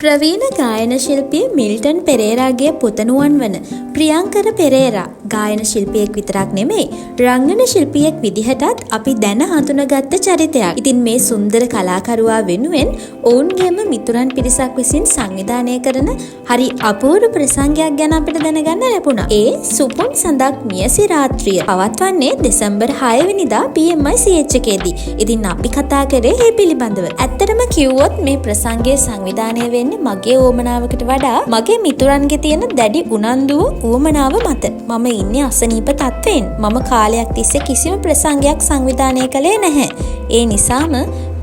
ප්‍රවීණ ගායන ශිල්පී මිල්ටන් පෙරේරාගේ පුතණුවන් වන ප්‍රියංකර පෙරේරා ගායන ශිල්පියෙක් විතරක් නෙමෙයි රංගන ශිල්පියෙක් විදිහටත් අපි දැන හඳුනාගත්ත චරිතයක්. ඉතින් මේ සුන්දර කලාකරුවා වෙනුවෙන් ඔවුන්ගේම මිතුරන් පිරිසක් විසින් සංවිධානය කරන හරි අපූර්ව ප්‍රසංගයක් ගැන අපිට දැනගන්න ලැබුණා. ඒ සුපුන් සඳක් මියසි රාත්‍රිය පවත්වන්නේ දෙසැම්බර් 6 වෙනිදා PMI CH එකේදී. ඉතින් අපි කතා කරේ මේ පිළිබඳව. ඇත්තටම කිව්වොත් මේ ප්‍රසංගයේ සංවිධානය වෙන්නේ මගේ උවමනාවකට වඩා මගේ මිතුරන්ගේ තියෙන දැඩි උනන්දුව උවමනාව මත. මම ඉන්නේ අසනීප තත්ත්වයෙන්. මම කාලයක් තිස්සේ කිසිම ප්‍රසංගයක් සංවිධානය කළේ නැහැ. ඒ නිසාම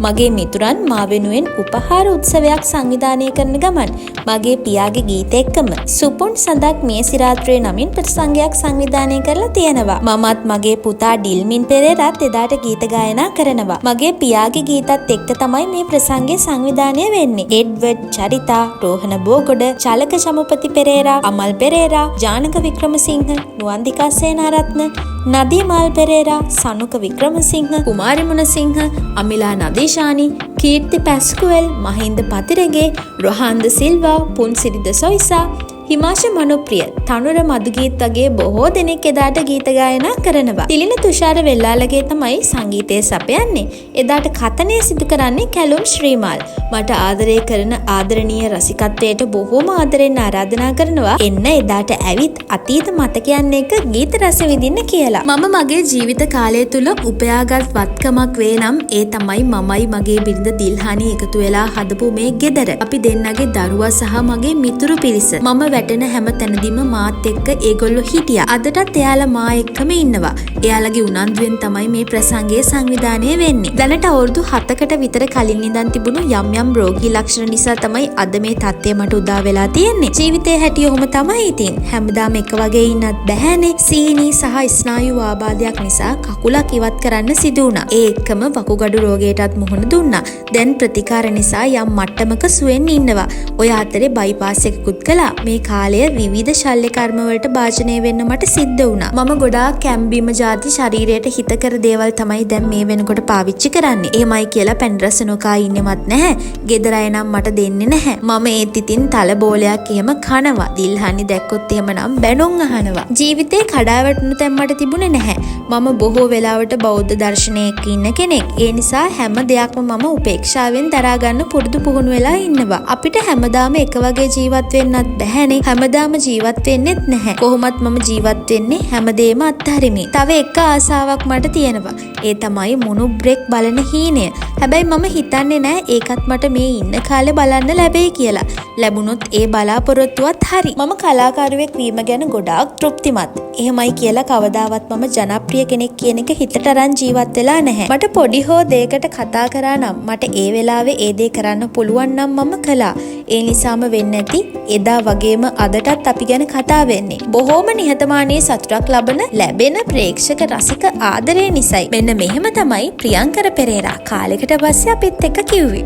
මගේ මිතුරන් මා වෙනුවෙන් උපහාර උත්සවයක් සංවිධානය කරන ගමන් මගේ පියාගේ ගීත එක්කම සුපුන් සඳක් මියසි රාත්‍රියේ නමින් ප්‍රසංගයක් සංවිධානය කරලා තියෙනවා. මමත් මගේ පුතා ඩිල්මින් පෙරේරාත් එදාට ගීත ගායනා කරනවා. මගේ පියාගේ ගීතත් එක්ක තමයි මේ ප්‍රසංගය සංවිධානය වෙන්නේ. එඩ්වඩ් චරිතා, රෝහණ බෝගොඩ, චලක චමපති පෙරේරා, අමල් පෙරේරා, ජානක වික්‍රමසිංහ, නුවන්දිකා සේනාරත්න, නදීමාල් පෙරේරා, සනුක වික්‍රමසිංහ, කුමාරි මුණසිංහ, අමිලා නදීශානි, කීර්ති පැස්කුවෙල්, මහින්ද පතිරගේ, රොහන්ද සිල්වා, පුන්සිරි ද සොයිසා, හිමාශ මනුප්‍රිය, තනුර මදුගීත් වගේ බොහෝ දෙනෙක් එදාට ගීත ගායනා කරනවා. තිලින තුෂාර වෙල්ලාලගේ තමයි සංගීතය සපයන්නේ. එදාට කතනය සිදු කරන්නේ කැලුම් ශ්‍රීමාල්. මට ආදරය කරන ආදරණීය රසිකත්වයට බොහෝම ආදරෙන් ආරාධනා කරනවා එන්න එදාට ඇවිත් අතීත මතකයන් එක්ක ගීත රස විඳින්න කියලා. මම මගේ ජීවිත කාලය තුල උපයාගත් වත්කමක් වේ නම් ඒ තමයි මමයි මගේ බිරිඳ දිල්හානි එකතු වෙලා හදපු මේ ගෙදර. අපි දෙන්නගේ දරුවා සහ මගේ මිතුරු පිරිස. මම වැටෙන හැම තැනදීම මාත් එක්ක ඒගොල්ලෝ හිටියා. අදටත් එයාලා මා එක්කම ඉන්නවා. එයාලගේ උනන්දුවෙන් තමයි මේ ප්‍රසංගය සංවිධානය වෙන්නේ. දැනට අවුරුදු 7කට විතර කලින් ඉඳන් තිබුණු යම් රෝගී ලක්ෂණ නිසා තමයි අද මේ තත්ත්වය මට උදා වෙලා තියෙන්නේ. ජීවිතේ හැටි ඔහොම තමයි ඉතින්. හැමදාම එක වගේ ඉන්නත් බැහැනේ. සීනි සහ ස්නායු ආබාධයක් නිසා කකුලක් ඉවත් කරන්න සිදු වුණා. ඒ එක්කම වකුගඩු රෝගයටත් මුහුණ දුන්නා. දැන් ප්‍රතිකාර නිසා යම් මට්ටමක සුවෙන් ඉන්නවා. ඔය අතරේ බයිපාස් එකකුත් කළා. මේ කාලය විවිධ ශල්‍ය කර්ම වලට භාජනය වෙන්න මට සිද්ධ වුණා. මම ගොඩාක් කැම්බීම ಜಾති ශරීරයට හිතකර දේවල් තමයි දැන් මේ වෙනකොට පාවිච්චි කරන්නේ. එහෙමයි කියලා පැන් රස නොකා ඉන්නෙවත් නැහැ. ගෙදර අය නම් මට දෙන්නේ නැහැ. මම ඒත් ඉතින් තල බෝලයක් එහෙම කනවා. දිල්හානි දැක්කොත් එහෙම නම් බැනුම් අහනවා. ජීවිතේ කඩා වැටුණු තැන් මට තිබුණේ නැහැ. මම බොහෝ වෙලාවට බෞද්ධ දර්ශනයක ඉන්න කෙනෙක්. ඒ නිසා හැම දෙයක්ම මම උපේක්ෂාවෙන් දරා ගන්න පුරුදු පුහුණු වෙලා ඉන්නවා. අපිට හැමදාම එක වගේ ජීවත් වෙන්නත් බැහැනේ. හැමදාම ජීවත් වෙන්නෙත් නැහැ. කොහොමත් මම ජීවත් වෙන්නේ හැමදේම අත්හරිමින්. තව එක ආසාවක් මට තියෙනවා. ඒ තමයි මොනුබ්රෙක් බලන හීනය. හැබැයි මම හිතන්නේ නැහැ ඒකත් මට මේ ඉන්න කාලේ බලන්න ලැබෙයි කියලා. ලැබුණොත් ඒ බලාපොරොත්තුවත් හරි. මම කලාකාරුවෙක් වීම ගැන ගොඩාක් තෘප්තිමත්. එහෙමයි කියලා කවදාවත් මම ජනප්‍රිය කෙනෙක් කියන එක හිතට අරන් ජීවත් වෙලා නැහැ. මට පොඩි හෝ දෙයකට කතා කරා නම් මට ඒ වෙලාවේ ඒ දේ කරන්න පුළුවන් නම් මම කළා. ඒ නිසාම වෙන්නේ නැති එදා වගේම අදටත් අපි ගැන කතා වෙන්නේ. බොහෝම නිහතමානී සතුටක් ලැබෙන ප්‍රේක්ෂක රසික ආදරය නිසයි. මෙන්න මෙහෙම තමයි ප්‍රියංකර පෙරේරා කාලෙකට පස්සේ අපිත් එක්ක කිව්වේ.